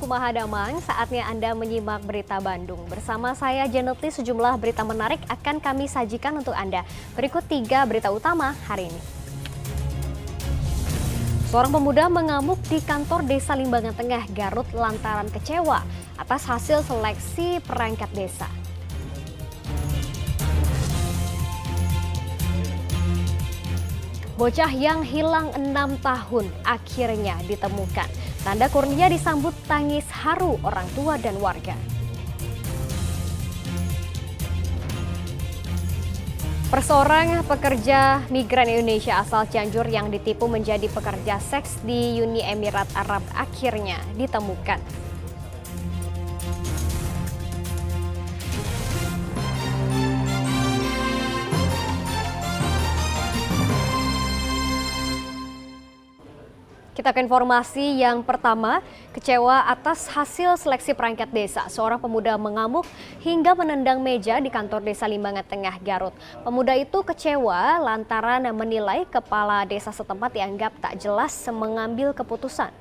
pemadaman, saatnya Anda menyimak Berita Bandung. Bersama saya Janeti, sejumlah berita menarik akan kami sajikan untuk Anda. Berikut 3 berita utama hari ini. Seorang pemuda mengamuk di kantor Desa Limbangan Tengah, Garut lantaran kecewa atas hasil seleksi perangkat desa. Bocah yang hilang 6 tahun akhirnya ditemukan. Tanda kurnia disambut tangis haru orang tua dan warga. Seorang pekerja migran Indonesia asal Cianjur yang ditipu menjadi pekerja seks di Uni Emirat Arab akhirnya ditemukan. Kita ke informasi yang pertama, kecewa atas hasil seleksi perangkat desa. Seorang pemuda mengamuk hingga menendang meja di kantor Desa Limbangan Tengah, Garut. Pemuda itu kecewa lantaran menilai kepala desa setempat dianggap tak jelas mengambil keputusan.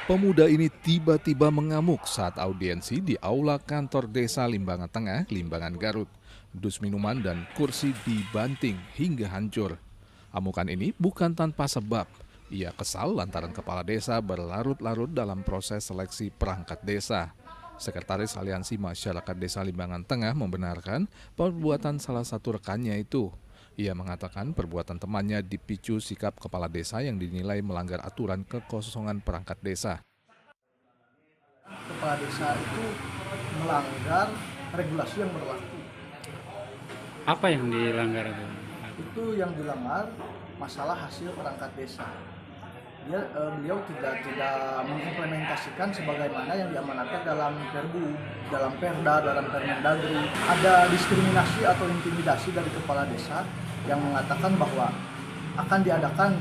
Pemuda ini tiba-tiba mengamuk saat audiensi di aula kantor Desa Limbangan Tengah, Limbangan, Garut. Dus minuman dan kursi dibanting hingga hancur. Amukan ini bukan tanpa sebab. Ia kesal lantaran kepala desa berlarut-larut dalam proses seleksi perangkat desa. Sekretaris Aliansi Masyarakat Desa Limbangan Tengah membenarkan perbuatan salah satu rekannya itu. Ia mengatakan perbuatan temannya dipicu sikap kepala desa yang dinilai melanggar aturan kekosongan perangkat desa. Kepala desa itu melanggar regulasi yang berlaku. Apa yang dilanggar itu? Itu yang dilanggar masalah hasil perangkat desa. Beliau tidak mengimplementasikan sebagaimana yang diamanatkan dalam Perbu, dalam Perda, dalam Permendagri. Ada diskriminasi atau intimidasi dari kepala desa yang mengatakan bahwa akan diadakan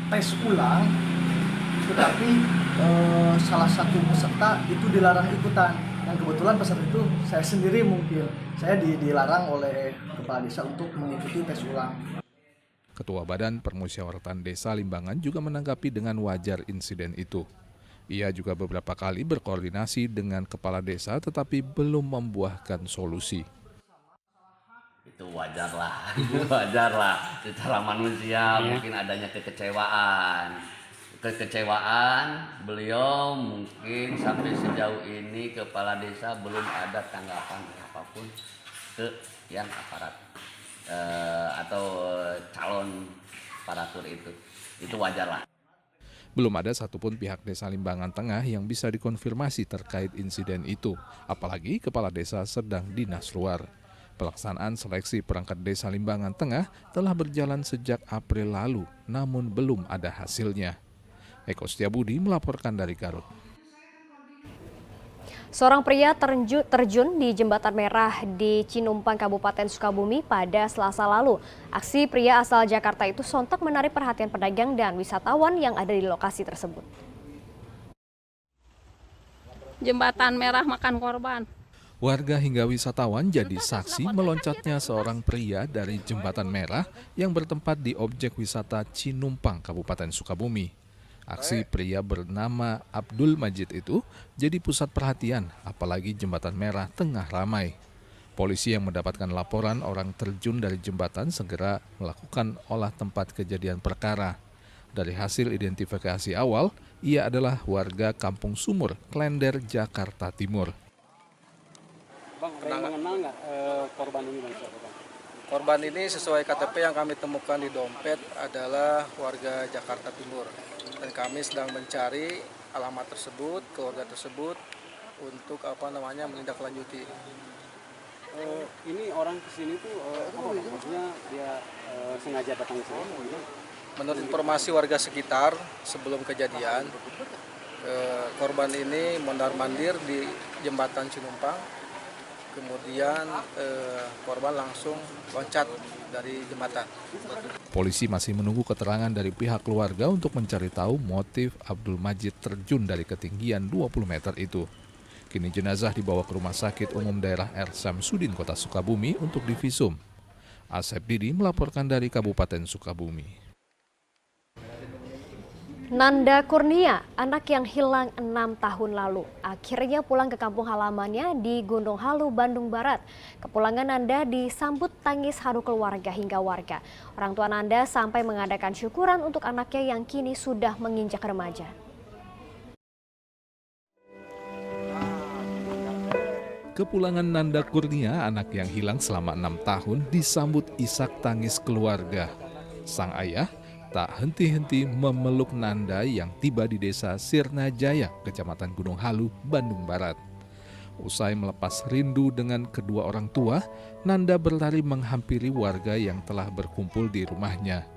tes ulang, tetapi salah satu peserta itu dilarang ikutan. Yang kebetulan peserta itu saya sendiri mungkin. Saya dilarang oleh kepala desa untuk mengikuti tes ulang. Ketua Badan Permusyawaratan Desa Limbangan juga menanggapi dengan wajar insiden itu. Ia juga beberapa kali berkoordinasi dengan kepala desa tetapi belum membuahkan solusi. Itu wajar lah. Secara manusia mungkin adanya kekecewaan. Beliau mungkin sampai sejauh ini kepala desa belum ada tanggapan apapun ke yang aparat atau calon aparatur itu wajar lah. Belum ada satupun pihak Desa Limbangan Tengah yang bisa dikonfirmasi terkait insiden itu, apalagi kepala desa sedang dinas luar. Pelaksanaan seleksi perangkat Desa Limbangan Tengah telah berjalan sejak April lalu, namun belum ada hasilnya. Eko Setiabudi melaporkan dari Garut. Seorang pria terjun di Jembatan Merah di Cinumpang, Kabupaten Sukabumi pada Selasa lalu. Aksi pria asal Jakarta itu sontak menarik perhatian pedagang dan wisatawan yang ada di lokasi tersebut. Jembatan Merah makan korban. Warga hingga wisatawan jadi saksi meloncatnya seorang pria dari Jembatan Merah yang bertempat di objek wisata Cinumpang, Kabupaten Sukabumi. Aksi pria bernama Abdul Majid itu jadi pusat perhatian, apalagi Jembatan Merah tengah ramai. Polisi yang mendapatkan laporan orang terjun dari jembatan segera melakukan olah tempat kejadian perkara. Dari hasil identifikasi awal, ia adalah warga Kampung Sumur, Klender, Jakarta Timur. Bang, mengenal nggak korban ini? Korban ini sesuai KTP yang kami temukan di dompet adalah warga Jakarta Timur. Dan kami sedang mencari alamat tersebut, keluarga tersebut untuk menindaklanjuti. Ini orang kesini tuh maksudnya dia sengaja datang ke sini? Menurut informasi warga sekitar sebelum kejadian, korban ini mondar-mandir di jembatan Cinumpang. Kemudian korban langsung loncat dari jembatan. Polisi masih menunggu keterangan dari pihak keluarga untuk mencari tahu motif Abdul Majid terjun dari ketinggian 20 meter itu. Kini jenazah dibawa ke Rumah Sakit Umum Daerah R. Samsudin, Kota Sukabumi untuk divisum. Asep Didi melaporkan dari Kabupaten Sukabumi. Nanda Kurnia, anak yang hilang 6 tahun lalu, akhirnya pulang ke kampung halamannya di Gunung Halu, Bandung Barat. Kepulangan Nanda disambut tangis haru keluarga hingga warga. Orang tua Nanda sampai mengadakan syukuran untuk anaknya yang kini sudah menginjak remaja. Kepulangan Nanda Kurnia, anak yang hilang selama 6 tahun, disambut isak tangis keluarga. Sang ayah tak henti-henti memeluk Nanda yang tiba di desa Sirnajaya, Kecamatan Gunung Halu, Bandung Barat. Usai melepas rindu dengan kedua orang tua, Nanda berlari menghampiri warga yang telah berkumpul di rumahnya.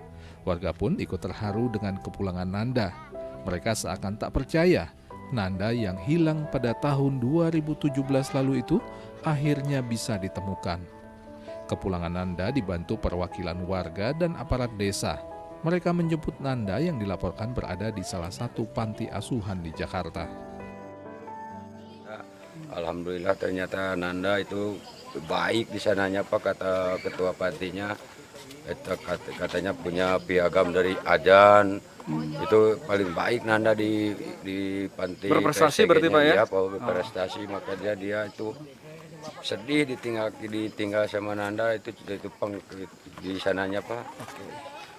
Warga pun ikut terharu dengan kepulangan Nanda. Mereka seakan tak percaya, Nanda yang hilang pada tahun 2017 lalu itu akhirnya bisa ditemukan. Kepulangan Nanda dibantu perwakilan warga dan aparat desa. Mereka menjemput Nanda yang dilaporkan berada di salah satu panti asuhan di Jakarta. Alhamdulillah ternyata Nanda itu baik di sananya Pak, kata ketua pantinya. Katanya punya piagam dari Ajan. Itu paling baik Nanda di panti. Berprestasi berarti Pak ya? Iya, Pak, berprestasi. Makanya dia itu sedih ditinggal sama Nanda itu di sananya Pak.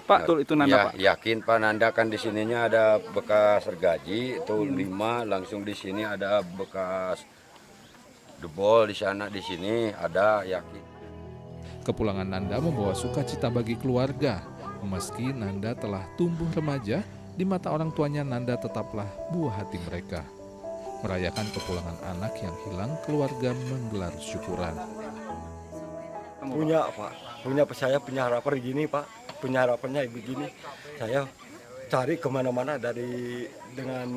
Pak, tuh itu Nanda ya, Pak. Yakin Pak, Nanda kan di sininya ada bekas gergaji itu 5, langsung di sini ada bekas debol di sana, di sini ada, yakin. Kepulangan Nanda membawa sukacita bagi keluarga. Meski Nanda telah tumbuh remaja, di mata orang tuanya Nanda tetaplah buah hati mereka. Merayakan kepulangan anak yang hilang, keluarga menggelar syukuran. Punya Pak, saya punya harapan begini Pak, punya harapannya begini. Saya cari kemana-mana dengan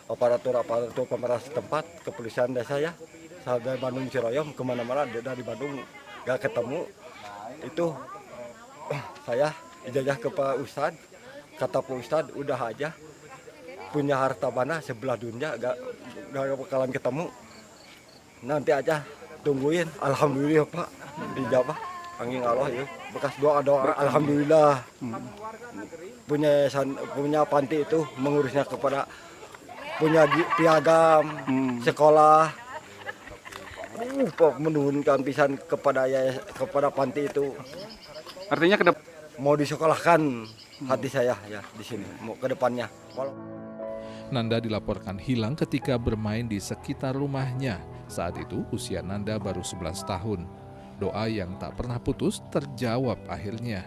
aparatur pemerintah setempat, kepolisian desa ya, dari Bandung Ciroyom kemana-mana dari Bandung gak ketemu. Itu saya ijazah ke Pak Ustadz, kata Pak Ustadz udah aja punya harta mana sebelah dunia gak bakalan ketemu. Nanti aja tungguin, alhamdulillah Pak, dijabah angin Allah ya, bekas doa alhamdulillah. Punya panti itu mengurusnya kepada punya piagam sekolah, menurunkan pisan kepada panti itu. Artinya mau disekolahkan hati saya ya di sini mau ke depannya. Nanda dilaporkan hilang ketika bermain di sekitar rumahnya. Saat itu usia Nanda baru 11 tahun. Doa yang tak pernah putus terjawab akhirnya.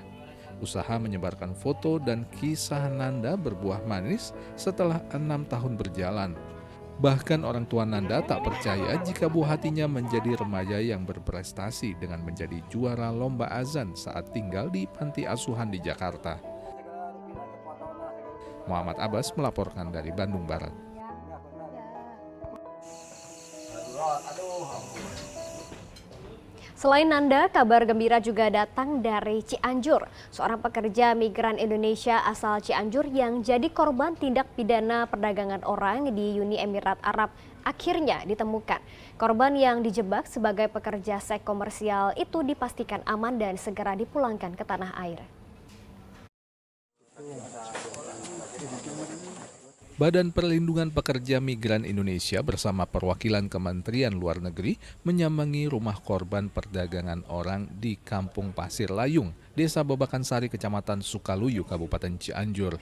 Usaha menyebarkan foto dan kisah Nanda berbuah manis setelah 6 tahun berjalan. Bahkan orang tua Nanda tak percaya jika buah hatinya menjadi remaja yang berprestasi dengan menjadi juara lomba azan saat tinggal di panti asuhan di Jakarta. Muhammad Abbas melaporkan dari Bandung Barat. Selain Nanda, kabar gembira juga datang dari Cianjur. Seorang pekerja migran Indonesia asal Cianjur yang jadi korban tindak pidana perdagangan orang di Uni Emirat Arab akhirnya ditemukan. Korban yang dijebak sebagai pekerja seks komersial itu dipastikan aman dan segera dipulangkan ke tanah air. Badan Perlindungan Pekerja Migran Indonesia bersama perwakilan Kementerian Luar Negeri menyambangi rumah korban perdagangan orang di Kampung Pasir Layung, Desa Babakan Sari, Kecamatan Sukaluyu, Kabupaten Cianjur.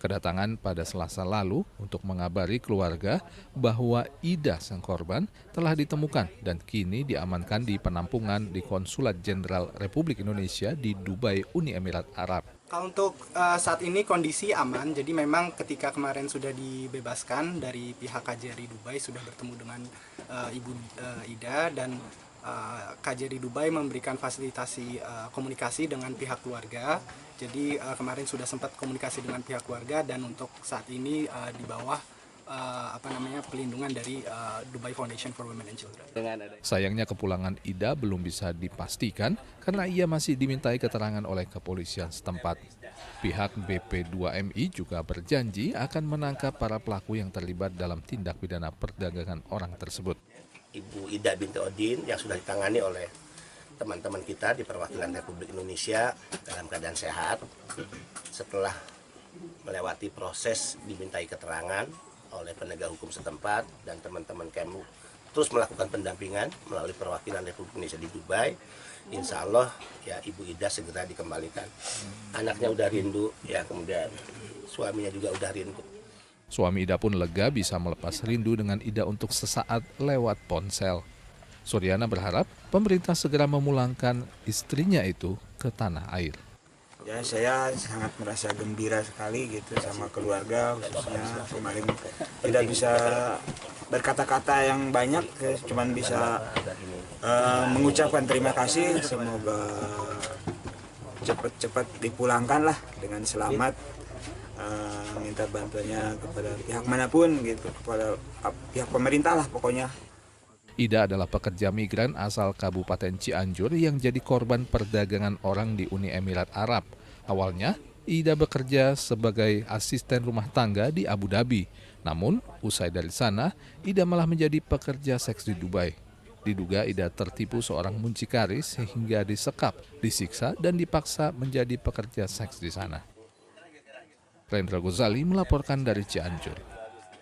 Kedatangan pada Selasa lalu untuk mengabari keluarga bahwa Ida sang korban telah ditemukan dan kini diamankan di penampungan di Konsulat Jenderal Republik Indonesia di Dubai, Uni Emirat Arab. Untuk saat ini kondisi aman, jadi memang ketika kemarin sudah dibebaskan dari pihak KJRI Dubai sudah bertemu dengan Ibu Ida dan KJRI Dubai memberikan fasilitasi komunikasi dengan pihak keluarga. Jadi kemarin sudah sempat komunikasi dengan pihak keluarga dan untuk saat ini di bawah pelindungan dari Dubai Foundation for Women and Children. Sayangnya kepulangan Ida belum bisa dipastikan karena ia masih dimintai keterangan oleh kepolisian setempat. Pihak BP2MI juga berjanji akan menangkap para pelaku yang terlibat dalam tindak pidana perdagangan orang tersebut. Ibu Ida binti Odin yang sudah ditangani oleh teman-teman kita di perwakilan Republik Indonesia dalam keadaan sehat. Setelah melewati proses dimintai keterangan oleh penegak hukum setempat dan teman-teman Kemlu terus melakukan pendampingan melalui perwakilan Republik Indonesia di Dubai. Insya Allah ya Ibu Ida segera dikembalikan. Anaknya udah rindu, ya kemudian suaminya juga udah rindu. Suami Ida pun lega bisa melepas rindu dengan Ida untuk sesaat lewat ponsel. Suryana berharap pemerintah segera memulangkan istrinya itu ke tanah air. Ya, saya sangat merasa gembira sekali gitu sama keluarga, khususnya kemarin tidak bisa berkata-kata yang banyak, cuman bisa mengucapkan terima kasih. Semoga cepat-cepat dipulangkan lah dengan selamat. Minta bantuannya kepada pihak manapun gitu, kepada pihak pemerintah lah pokoknya. Ida adalah pekerja migran asal Kabupaten Cianjur yang jadi korban perdagangan orang di Uni Emirat Arab. Awalnya, Ida bekerja sebagai asisten rumah tangga di Abu Dhabi. Namun, usai dari sana, Ida malah menjadi pekerja seks di Dubai. Diduga Ida tertipu seorang muncikaris sehingga disekap, disiksa, dan dipaksa menjadi pekerja seks di sana. Rendra Ghazali melaporkan dari Cianjur.